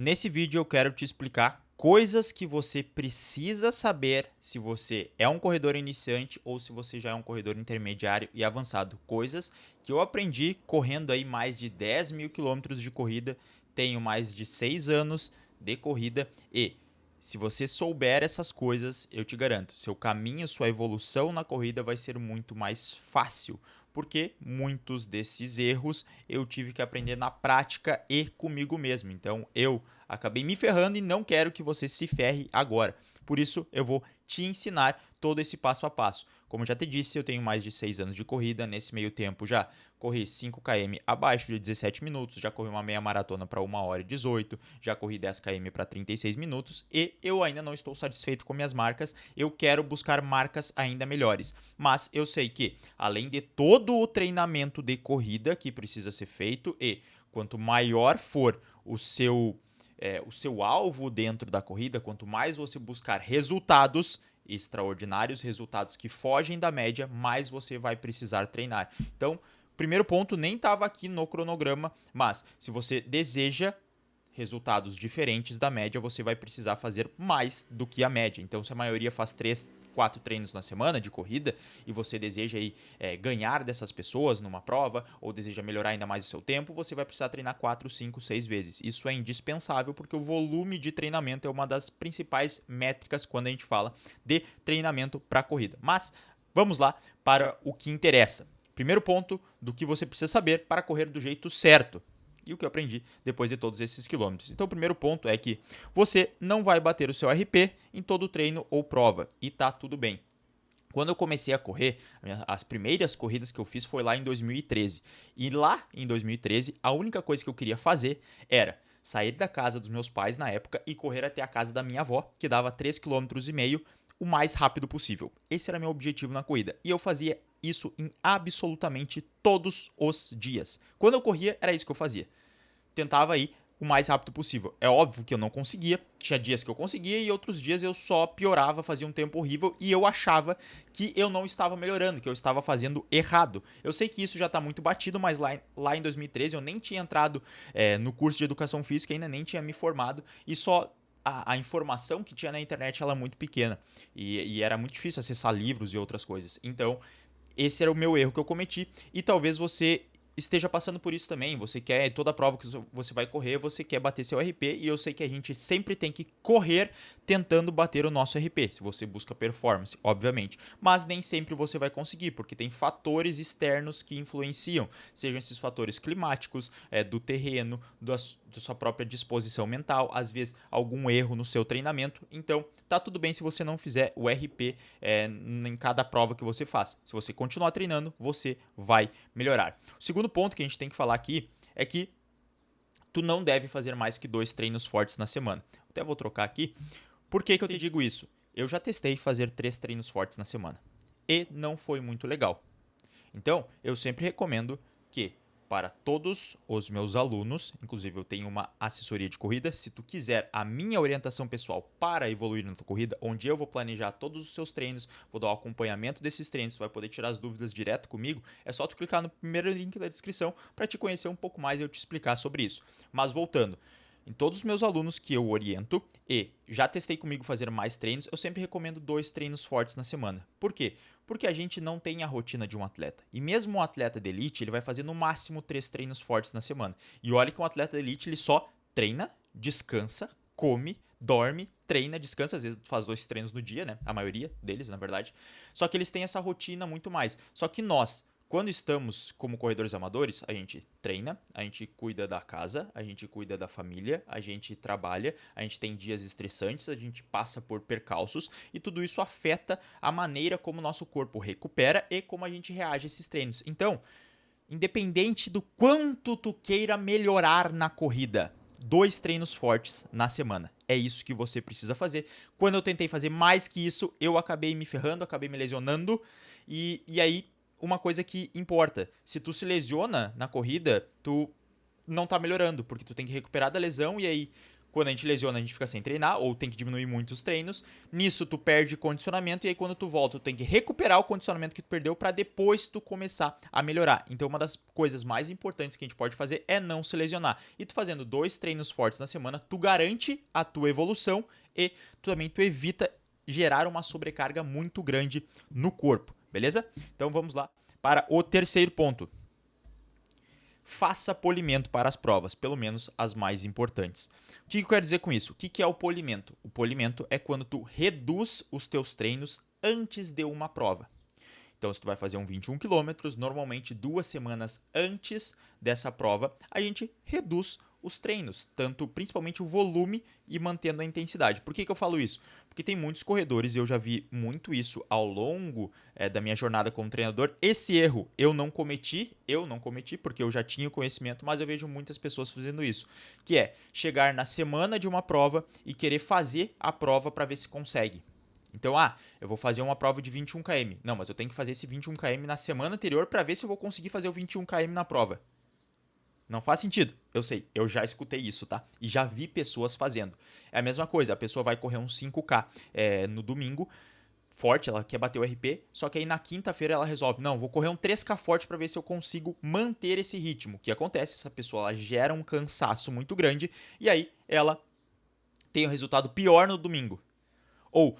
Nesse vídeo eu quero te explicar coisas que você precisa saber se você é um corredor iniciante ou se você já é um corredor intermediário e avançado. Coisas que eu aprendi correndo aí mais de 10 mil quilômetros de corrida, tenho mais de 6 anos de corrida e se você souber essas coisas, eu te garanto, seu caminho, sua evolução na corrida vai ser muito mais fácil, porque muitos desses erros eu tive que aprender na prática e comigo mesmo. Então eu acabei me ferrando e não quero que você se ferre agora. Por isso eu vou te ensinar todo esse passo a passo. Como já te disse, eu tenho mais de 6 anos de corrida. Nesse meio tempo já corri 5 km abaixo de 17 minutos, já corri uma meia maratona para 1h18, já corri 10 km para 36 minutos e eu ainda não estou satisfeito com minhas marcas. Eu quero buscar marcas ainda melhores. Mas eu sei que, além de todo o treinamento de corrida que precisa ser feito e quanto maior for o seu alvo dentro da corrida, quanto mais você buscar resultados extraordinários, resultados que fogem da média, mais você vai precisar treinar. Então, primeiro ponto nem estava aqui no cronograma, mas se você deseja resultados diferentes da média, você vai precisar fazer mais do que a média. Então, se a maioria faz 3, 4 treinos na semana de corrida e você deseja aí, ganhar dessas pessoas numa prova ou deseja melhorar ainda mais o seu tempo, você vai precisar treinar 4, 5, 6 vezes. Isso é indispensável porque o volume de treinamento é uma das principais métricas quando a gente fala de treinamento para corrida. Mas vamos lá para o que interessa. Primeiro ponto do que você precisa saber para correr do jeito certo e o que eu aprendi depois de todos esses quilômetros. Então, o primeiro ponto é que você não vai bater o seu RP em todo treino ou prova, e tá tudo bem. Quando eu comecei a correr, as primeiras corridas que eu fiz foi lá em 2013. E lá em 2013, a única coisa que eu queria fazer era sair da casa dos meus pais na época e correr até a casa da minha avó, que dava 3,5 km, o mais rápido possível. Esse era meu objetivo na corrida. E eu fazia isso em absolutamente todos os dias. Quando eu corria, era isso que eu fazia. Tentava ir o mais rápido possível. É óbvio que eu não conseguia, tinha dias que eu conseguia e outros dias eu só piorava, fazia um tempo horrível e eu achava que eu não estava melhorando, que eu estava fazendo errado. Eu sei que isso já está muito batido, mas lá em 2013 eu nem tinha entrado no curso de educação física, ainda nem tinha me formado e só a informação que tinha na internet ela é muito pequena e era muito difícil acessar livros e outras coisas. Então, esse era o meu erro que eu cometi e talvez você esteja passando por isso também. Você quer, toda prova que você vai correr, você quer bater seu RP e eu sei que a gente sempre tem que correr tentando bater o nosso RP, se você busca performance, obviamente. Mas nem sempre você vai conseguir, porque tem fatores externos que influenciam, sejam esses fatores climáticos, do terreno, da sua própria disposição mental, às vezes algum erro no seu treinamento. Então, tá tudo bem se você não fizer o RP em cada prova que você faz. Se você continuar treinando, você vai melhorar. O segundo ponto que a gente tem que falar aqui é que tu não deve fazer mais que 2 treinos fortes na semana. Até vou trocar aqui. Por que eu te digo isso? Eu já testei fazer 3 treinos fortes na semana e não foi muito legal. Então, eu sempre recomendo que para todos os meus alunos, inclusive eu tenho uma assessoria de corrida, se tu quiser a minha orientação pessoal para evoluir na tua corrida, onde eu vou planejar todos os seus treinos, vou dar o acompanhamento desses treinos, tu vai poder tirar as dúvidas direto comigo, é só tu clicar no primeiro link da descrição para te conhecer um pouco mais e eu te explicar sobre isso. Mas voltando, em todos os meus alunos que eu oriento e já testei comigo fazer mais treinos, eu sempre recomendo 2 treinos fortes na semana. Por quê? Porque a gente não tem a rotina de um atleta. E mesmo um atleta de elite, ele vai fazer no máximo 3 treinos fortes na semana. E olha que um atleta de elite, ele só treina, descansa, come, dorme, treina, descansa, às vezes faz 2 treinos no dia, né? A maioria deles, na verdade. Só que eles têm essa rotina muito mais. Só que nós, quando estamos como corredores amadores, a gente treina, a gente cuida da casa, a gente cuida da família, a gente trabalha, a gente tem dias estressantes, a gente passa por percalços e tudo isso afeta a maneira como o nosso corpo recupera e como a gente reage a esses treinos. Então, independente do quanto tu queira melhorar na corrida, 2 treinos fortes na semana. É isso que você precisa fazer. Quando eu tentei fazer mais que isso, eu acabei me ferrando, acabei me lesionando e aí uma coisa que importa. Se tu se lesiona na corrida, tu não tá melhorando, porque tu tem que recuperar da lesão e aí Quando a gente lesiona, a gente fica sem treinar ou tem que diminuir muito os treinos. Nisso, tu perde condicionamento e aí quando tu volta, tu tem que recuperar o condicionamento que tu perdeu para depois tu começar a melhorar. Então, uma das coisas mais importantes que a gente pode fazer é não se lesionar. E tu fazendo 2 treinos fortes na semana, tu garante a tua evolução e também tu evita gerar uma sobrecarga muito grande no corpo, beleza? Então, vamos lá para o terceiro ponto. Faça polimento para as provas, pelo menos as mais importantes. O que eu quero dizer com isso? O que é o polimento? O polimento é quando tu reduz os teus treinos antes de uma prova. Então, se tu vai fazer um 21 quilômetros, normalmente 2 semanas antes dessa prova, a gente reduz os treinos, tanto principalmente o volume e mantendo a intensidade. Por que eu falo isso? Porque tem muitos corredores, e eu já vi muito isso ao longo da minha jornada como treinador. Esse erro eu não cometi porque eu já tinha o conhecimento, mas eu vejo muitas pessoas fazendo isso, que é chegar na semana de uma prova e querer fazer a prova para ver se consegue. Então, eu vou fazer uma prova de 21 km. Não, mas eu tenho que fazer esse 21 km na semana anterior para ver se eu vou conseguir fazer o 21 km na prova. Não faz sentido. Eu sei, eu já escutei isso, tá? E já vi pessoas fazendo. É a mesma coisa, a pessoa vai correr um 5K no domingo, forte, ela quer bater o RP, só que aí na quinta-feira ela resolve, não, vou correr um 3K forte para ver se eu consigo manter esse ritmo. O que acontece? Essa pessoa ela gera um cansaço muito grande e aí ela tem um resultado pior no domingo. Ou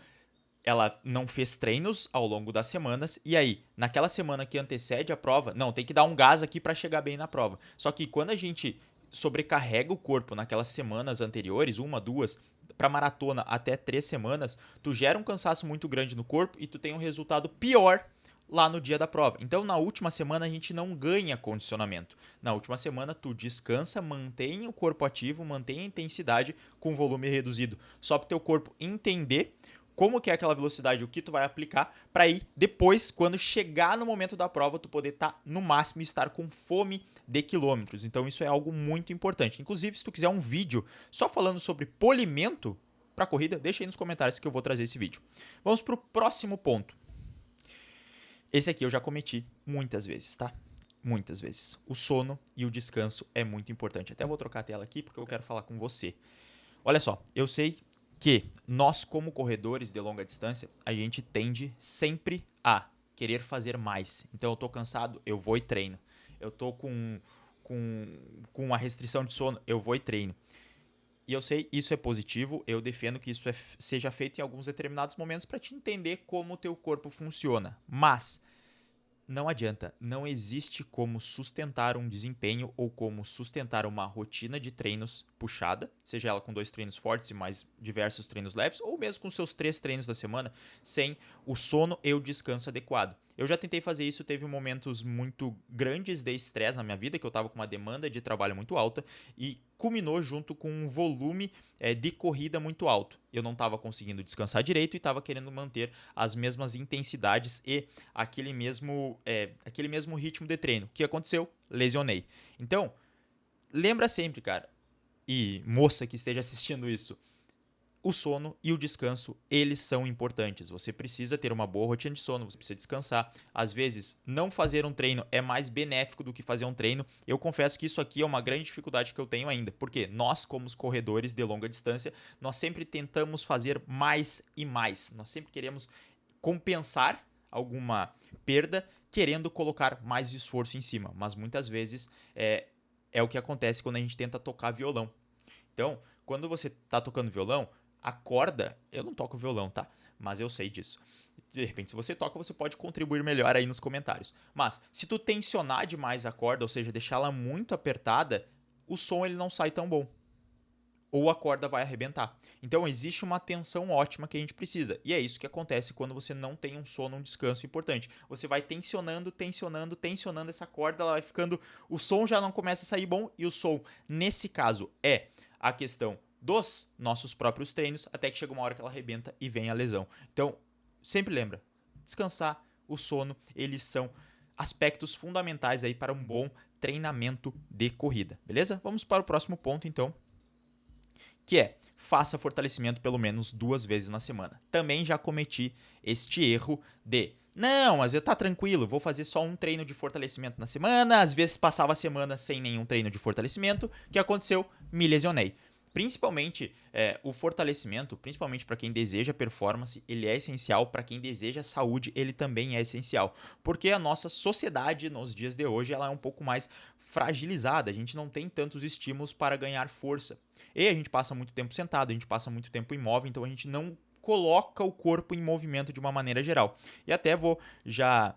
ela não fez treinos ao longo das semanas e aí, naquela semana que antecede a prova, não, tem que dar um gás aqui para chegar bem na prova. Só que quando a gente sobrecarrega o corpo naquelas semanas anteriores, 1, 2, para maratona até 3 semanas, tu gera um cansaço muito grande no corpo e tu tem um resultado pior lá no dia da prova. Então, na última semana a gente não ganha condicionamento. Na última semana tu descansa, mantém o corpo ativo, mantém a intensidade com volume reduzido, só para o teu corpo entender como que é aquela velocidade, o que tu vai aplicar, para aí depois, quando chegar no momento da prova, tu poder estar no máximo e estar com fome de quilômetros. Então isso é algo muito importante. Inclusive, se tu quiser um vídeo só falando sobre polimento para corrida, deixa aí nos comentários que eu vou trazer esse vídeo. Vamos para o próximo ponto. Esse aqui eu já cometi muitas vezes, tá? Muitas vezes. O sono e o descanso é muito importante. Até vou trocar a tela aqui porque eu quero falar com você. Olha só, eu sei que nós, como corredores de longa distância, a gente tende sempre a querer fazer mais. Então, eu tô cansado, eu vou e treino. Eu tô com uma restrição de sono, eu vou e treino. E eu sei, isso é positivo, eu defendo que isso seja feito em alguns determinados momentos para te entender como o teu corpo funciona. Mas não adianta, não existe como sustentar um desempenho ou como sustentar uma rotina de treinos puxada, seja ela com 2 treinos fortes e mais diversos treinos leves, ou mesmo com seus 3 treinos da semana, sem o sono e o descanso adequado. Eu já tentei fazer isso, teve momentos muito grandes de estresse na minha vida, que eu estava com uma demanda de trabalho muito alta e culminou junto com um volume de corrida muito alto. Eu não estava conseguindo descansar direito e estava querendo manter as mesmas intensidades e aquele mesmo ritmo de treino. O que aconteceu? Lesionei. Então, lembra sempre, cara, e moça que esteja assistindo isso, o sono e o descanso, eles são importantes. Você precisa ter uma boa rotina de sono, você precisa descansar. Às vezes, não fazer um treino é mais benéfico do que fazer um treino. Eu confesso que isso aqui é uma grande dificuldade que eu tenho ainda, porque nós, como os corredores de longa distância, nós sempre tentamos fazer mais e mais. Nós sempre queremos compensar alguma perda, querendo colocar mais esforço em cima. Mas muitas vezes é o que acontece quando a gente tenta tocar violão. Então, quando você está tocando violão, a corda, eu não toco violão, tá? Mas eu sei disso. De repente, se você toca, você pode contribuir melhor aí nos comentários. Mas, se tu tensionar demais a corda, ou seja, deixá-la muito apertada, o som ele não sai tão bom. Ou a corda vai arrebentar. Então, existe uma tensão ótima que a gente precisa. E é isso que acontece quando você não tem um sono, um descanso importante. Você vai tensionando essa corda, ela vai ficando... O som já não começa a sair bom, e o som, nesse caso, é a questão dos nossos próprios treinos, até que chega uma hora que ela arrebenta e vem a lesão. Então, sempre lembra, descansar, o sono, eles são aspectos fundamentais aí para um bom treinamento de corrida, beleza? Vamos para o próximo ponto, então, que é, faça fortalecimento pelo menos 2 vezes na semana. Também já cometi este erro de, não, mas eu tá tranquilo, vou fazer só um treino de fortalecimento na semana, às vezes passava a semana sem nenhum treino de fortalecimento, o que aconteceu? Me lesionei. Principalmente o fortalecimento, principalmente para quem deseja performance, ele é essencial. Para quem deseja saúde, ele também é essencial. Porque a nossa sociedade nos dias de hoje ela é um pouco mais fragilizada. A gente não tem tantos estímulos para ganhar força. E a gente passa muito tempo sentado, a gente passa muito tempo imóvel, então a gente não coloca o corpo em movimento de uma maneira geral. E até vou já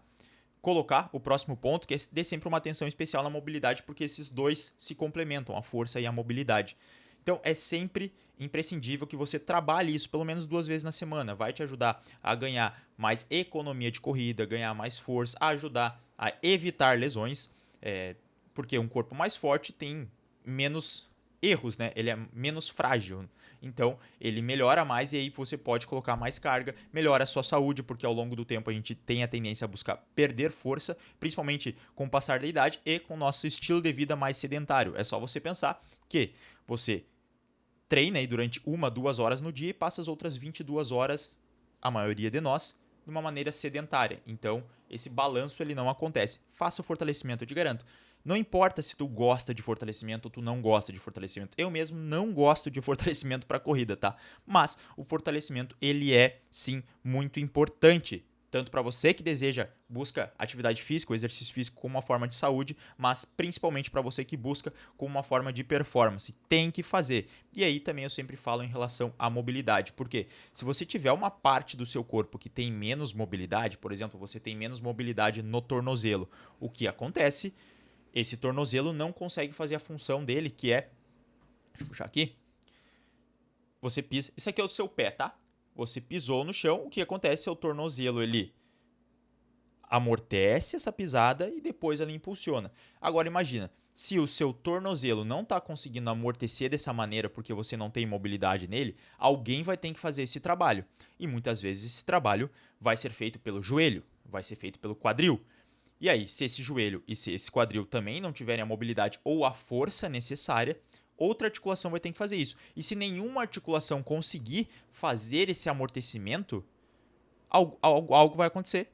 colocar o próximo ponto, que é dê sempre uma atenção especial na mobilidade, porque esses dois se complementam, a força e a mobilidade. Então é sempre imprescindível que você trabalhe isso pelo menos 2 vezes na semana. Vai te ajudar a ganhar mais economia de corrida, ganhar mais força, a ajudar a evitar lesões, porque um corpo mais forte tem menos erros, né? Ele é menos frágil. Então, ele melhora mais e aí você pode colocar mais carga, melhora a sua saúde, porque ao longo do tempo a gente tem a tendência a buscar perder força, principalmente com o passar da idade e com o nosso estilo de vida mais sedentário. É só você pensar que você treina aí durante 1, 2 horas no dia e passa as outras 22 horas, a maioria de nós, de uma maneira sedentária. Então, esse balanço ele não acontece. Faça o fortalecimento, eu te garanto. Não importa se tu gosta de fortalecimento ou tu não gosta de fortalecimento. Eu mesmo não gosto de fortalecimento para corrida, tá? Mas o fortalecimento ele é sim muito importante, tanto para você que deseja, busca atividade física, o exercício físico como uma forma de saúde, mas principalmente para você que busca como uma forma de performance. Tem que fazer. E aí também eu sempre falo em relação à mobilidade, porque se você tiver uma parte do seu corpo que tem menos mobilidade, por exemplo, você tem menos mobilidade no tornozelo, o que acontece? Esse tornozelo não consegue fazer a função dele, que é, deixa eu puxar aqui, você pisa, isso aqui é o seu pé, tá? Você pisou no chão, o que acontece é o tornozelo, ele amortece essa pisada e depois ela impulsiona. Agora imagina, se o seu tornozelo não está conseguindo amortecer dessa maneira porque você não tem mobilidade nele, alguém vai ter que fazer esse trabalho. E muitas vezes esse trabalho vai ser feito pelo joelho, vai ser feito pelo quadril. E aí, se esse joelho e se esse quadril também não tiverem a mobilidade ou a força necessária, outra articulação vai ter que fazer isso. E se nenhuma articulação conseguir fazer esse amortecimento, algo vai acontecer,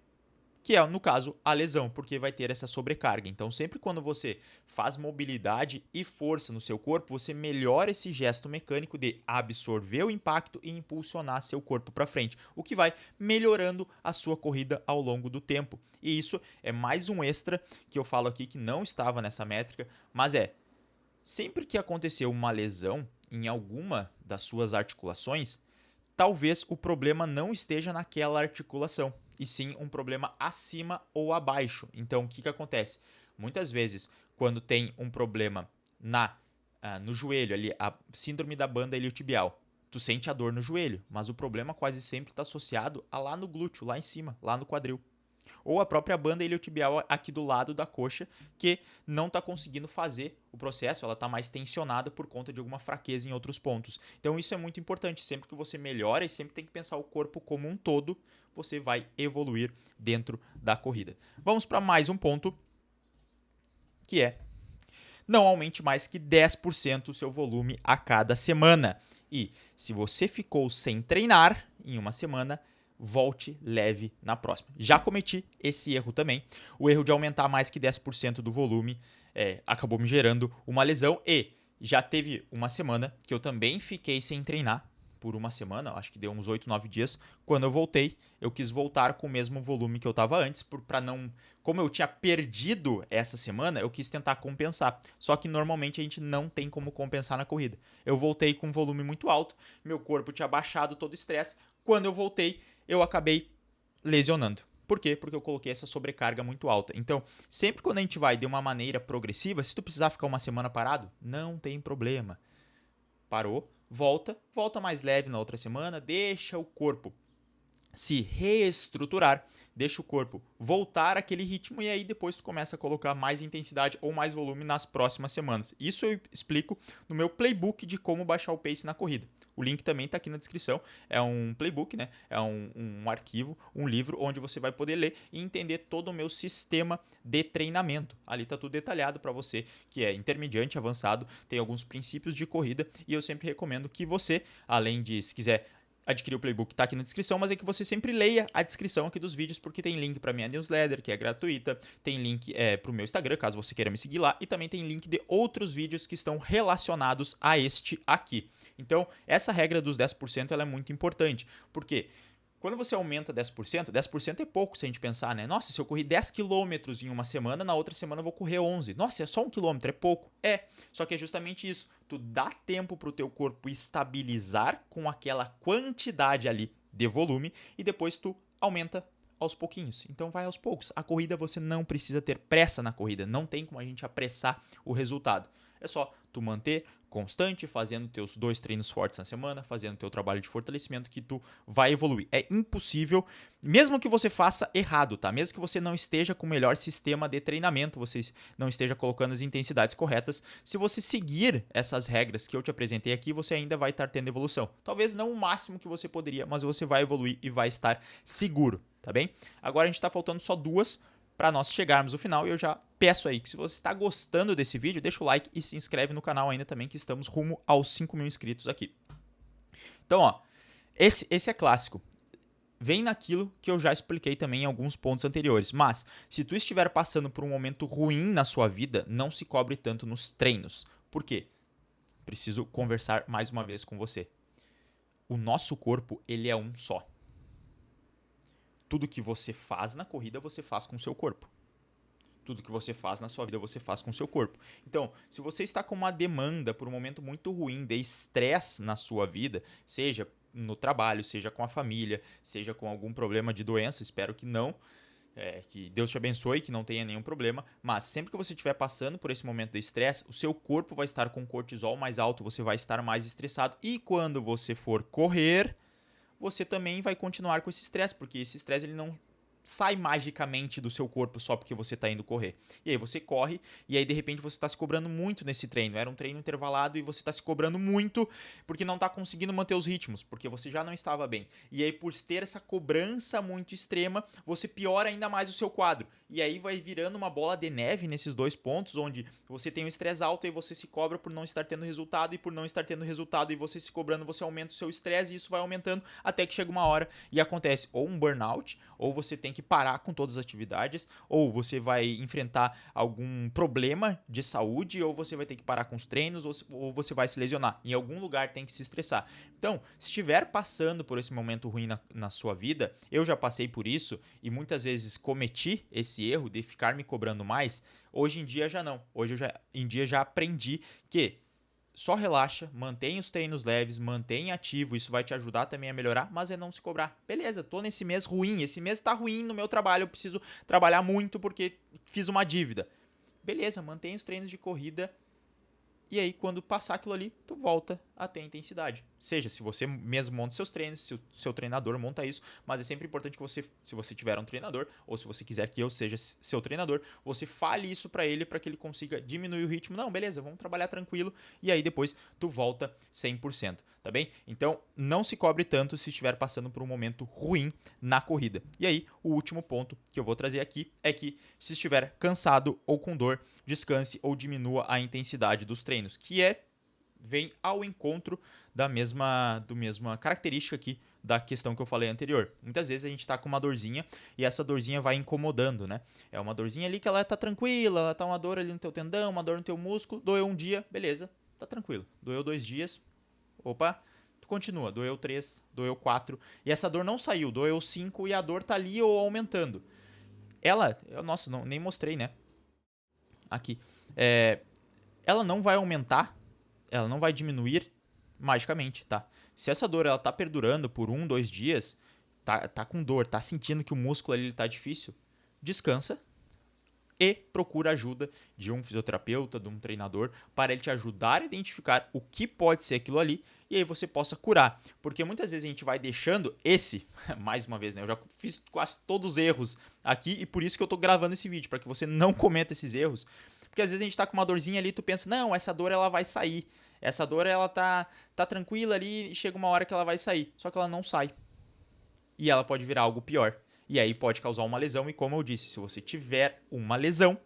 que é, no caso, a lesão, porque vai ter essa sobrecarga. Então, sempre quando você faz mobilidade e força no seu corpo, você melhora esse gesto mecânico de absorver o impacto e impulsionar seu corpo para frente, o que vai melhorando a sua corrida ao longo do tempo. E isso é mais um extra que eu falo aqui que não estava nessa métrica, mas sempre que aconteceu uma lesão em alguma das suas articulações, talvez o problema não esteja naquela articulação, e sim um problema acima ou abaixo. Então, o que acontece? Muitas vezes, quando tem um problema no joelho, ali, a síndrome da banda iliotibial, tu sente a dor no joelho, mas o problema quase sempre está associado a lá no glúteo, lá em cima, lá no quadril. Ou a própria banda iliotibial aqui do lado da coxa, que não está conseguindo fazer o processo, ela está mais tensionada por conta de alguma fraqueza em outros pontos. Então isso é muito importante, sempre que você melhora e sempre tem que pensar o corpo como um todo, você vai evoluir dentro da corrida. Vamos para mais um ponto, que é não aumente mais que 10% o seu volume a cada semana. E se você ficou sem treinar em uma semana, volte leve na próxima. Já cometi esse erro também. O erro de aumentar mais que 10% do volume acabou me gerando uma lesão e já teve uma semana que eu também fiquei sem treinar por uma semana, acho que deu uns 8, 9 dias. Quando eu voltei, eu quis voltar com o mesmo volume que eu estava antes, para não, como eu tinha perdido essa semana, eu quis tentar compensar. Só que normalmente a gente não tem como compensar na corrida. Eu voltei com um volume muito alto, meu corpo tinha baixado todo o estresse. Quando eu voltei, eu acabei lesionando. Por quê? Porque eu coloquei essa sobrecarga muito alta. Então, sempre quando a gente vai de uma maneira progressiva, se tu precisar ficar uma semana parado, não tem problema. Parou, volta mais leve na outra semana, deixa o corpo se reestruturar, deixa o corpo voltar àquele ritmo e aí depois tu começa a colocar mais intensidade ou mais volume nas próximas semanas. Isso eu explico no meu playbook de como baixar o pace na corrida. O link também está aqui na descrição. É um playbook, né? É um arquivo, um livro onde você vai poder ler e entender todo o meu sistema de treinamento. Ali está tudo detalhado para você que é intermediante, avançado, tem alguns princípios de corrida e eu sempre recomendo que você, além de, se quiser adquirir o playbook tá aqui na descrição, mas é que você sempre leia a descrição aqui dos vídeos, porque tem link para minha newsletter, que é gratuita, tem link para o meu Instagram, caso você queira me seguir lá, e também tem link de outros vídeos que estão relacionados a este aqui. Então, essa regra dos 10% ela é muito importante, porque quando você aumenta 10%, 10% é pouco se a gente pensar, né? Nossa, se eu corri 10 quilômetros em uma semana, na outra semana eu vou correr 11. Nossa, é só 1 quilômetro, é pouco. É, só que é justamente isso. Tu dá tempo pro teu corpo estabilizar com aquela quantidade ali de volume e depois tu aumenta aos pouquinhos. Então vai aos poucos. A corrida você não precisa ter pressa na corrida, não tem como a gente apressar o resultado. É só tu manter constante, fazendo teus 2 treinos fortes na semana, fazendo teu trabalho de fortalecimento que tu vai evoluir. É impossível, mesmo que você faça errado, tá? Mesmo que você não esteja com o melhor sistema de treinamento, você não esteja colocando as intensidades corretas, se você seguir essas regras que eu te apresentei aqui, você ainda vai estar tendo evolução. Talvez não o máximo que você poderia, mas você vai evoluir e vai estar seguro, tá bem? Agora a gente tá faltando só 2 para nós chegarmos no final e eu já peço aí que se você está gostando desse vídeo, deixa o like e se inscreve no canal ainda também, que estamos rumo aos 5.000 inscritos aqui. Então, ó, esse é clássico. Vem naquilo que eu já expliquei também em alguns pontos anteriores, mas se tu estiver passando por um momento ruim na sua vida, não se cobre tanto nos treinos. Por quê? Preciso conversar mais uma vez com você. O nosso corpo, ele é um só. Tudo que você faz na corrida, você faz com o seu corpo. Tudo que você faz na sua vida, você faz com o seu corpo. Então, se você está com uma demanda por um momento muito ruim de estresse na sua vida, seja no trabalho, seja com a família, seja com algum problema de doença, espero que não, que Deus te abençoe, que não tenha nenhum problema, mas sempre que você estiver passando por esse momento de estresse, o seu corpo vai estar com cortisol mais alto, você vai estar mais estressado e quando você for correr, você também vai continuar com esse estresse, porque esse estresse ele não sai magicamente do seu corpo só porque você está indo correr. E aí você corre e aí de repente você está se cobrando muito nesse treino. Era um treino intervalado e você está se cobrando muito porque não está conseguindo manter os ritmos, porque você já não estava bem. E aí por ter essa cobrança muito extrema, você piora ainda mais o seu quadro. E aí vai virando uma bola de neve nesses 2 pontos, onde você tem um estresse alto e você se cobra por não estar tendo resultado, e por não estar tendo resultado e você se cobrando, você aumenta o seu estresse e isso vai aumentando até que chega uma hora e acontece ou um burnout, ou você tem que parar com todas as atividades, ou você vai enfrentar algum problema de saúde, ou você vai ter que parar com os treinos, ou você vai se lesionar. Em algum lugar tem que se estressar. Então, se estiver passando por esse momento ruim na sua vida, eu já passei por isso e muitas vezes cometi esse erro de ficar me cobrando mais. Hoje em dia já não. Hoje em dia já aprendi que só relaxa, mantém os treinos leves, mantém ativo, isso vai te ajudar também a melhorar, mas é não se cobrar. Beleza, tô nesse mês ruim, esse mês tá ruim no meu trabalho, eu preciso trabalhar muito porque fiz uma dívida. Beleza, mantém os treinos de corrida e aí quando passar aquilo ali, tu volta a ter intensidade. Seja, se você mesmo monta seus treinos, se o seu treinador monta isso, mas é sempre importante que você, se você tiver um treinador, ou se você quiser que eu seja seu treinador, você fale isso pra ele para que ele consiga diminuir o ritmo. Não, beleza, vamos trabalhar tranquilo e aí depois tu volta 100%, tá bem? Então, não se cobre tanto se estiver passando por um momento ruim na corrida. E aí, o último ponto que eu vou trazer aqui é que se estiver cansado ou com dor, descanse ou diminua a intensidade dos treinos, que vem ao encontro da mesma característica aqui da questão que eu falei anterior. Muitas vezes a gente tá com uma dorzinha e essa dorzinha vai incomodando, né? É uma dorzinha ali que ela tá tranquila, ela tá uma dor ali no teu tendão, uma dor no teu músculo, doeu um dia, beleza, tá tranquilo. Doeu 2 dias, opa, tu continua, doeu 3, doeu 4, e essa dor não saiu, doeu 5 e a dor tá ali ou aumentando. Nossa, não, nem mostrei, né? Aqui. Ela não vai aumentar, ela não vai diminuir magicamente, tá? Se essa dor ela tá perdurando por 1, 2 dias, tá com dor, tá sentindo que o músculo ali tá difícil, descansa e procura ajuda de um fisioterapeuta, de um treinador, para ele te ajudar a identificar o que pode ser aquilo ali e aí você possa curar. Porque muitas vezes a gente vai deixando mais uma vez, né? Eu já fiz quase todos os erros aqui e por isso que eu tô gravando esse vídeo, para que você não cometa esses erros. Porque às vezes a gente tá com uma dorzinha ali e tu pensa, não, essa dor ela vai sair. Essa dor ela tá tranquila ali e chega uma hora que ela vai sair. Só que ela não sai. E ela pode virar algo pior. E aí pode causar uma lesão. E como eu disse, se você tiver uma lesão,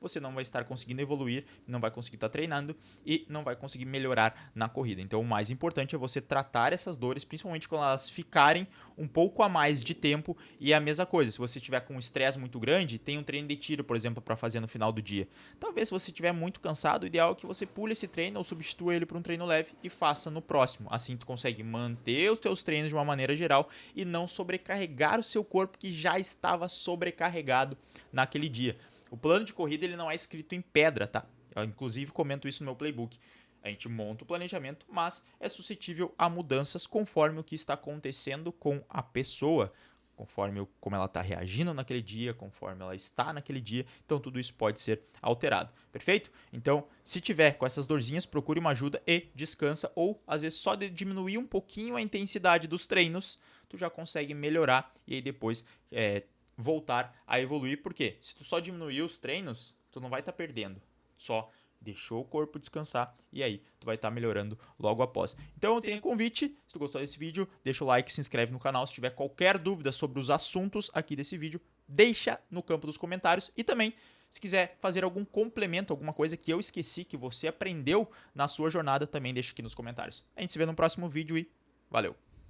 você não vai estar conseguindo evoluir, não vai conseguir estar treinando e não vai conseguir melhorar na corrida. Então o mais importante é você tratar essas dores, principalmente quando elas ficarem um pouco a mais de tempo. E é a mesma coisa, se você tiver com um estresse muito grande, tem um treino de tiro, por exemplo, para fazer no final do dia. Talvez se você estiver muito cansado, o ideal é que você pule esse treino ou substitua ele por um treino leve e faça no próximo. Assim tu consegue manter os teus treinos de uma maneira geral e não sobrecarregar o seu corpo que já estava sobrecarregado naquele dia. O plano de corrida ele não é escrito em pedra, tá? Eu inclusive comento isso no meu playbook. A gente monta o planejamento, mas é suscetível a mudanças conforme o que está acontecendo com a pessoa, conforme como ela está reagindo naquele dia, conforme ela está naquele dia. Então tudo isso pode ser alterado, perfeito? Então, se tiver com essas dorzinhas, procure uma ajuda e descansa, ou às vezes só de diminuir um pouquinho a intensidade dos treinos, tu já consegue melhorar e aí depois voltar a evoluir. Porque se tu só diminuir os treinos, tu não vai estar perdendo, só deixou o corpo descansar e aí tu vai estar melhorando logo após. Então eu tenho um convite, se tu gostou desse vídeo, deixa o like, se inscreve no canal. Se tiver qualquer dúvida sobre os assuntos aqui desse vídeo, deixa no campo dos comentários. E também, se quiser fazer algum complemento, alguma coisa que eu esqueci, que você aprendeu na sua jornada, também deixa aqui nos comentários. A gente se vê no próximo vídeo e valeu!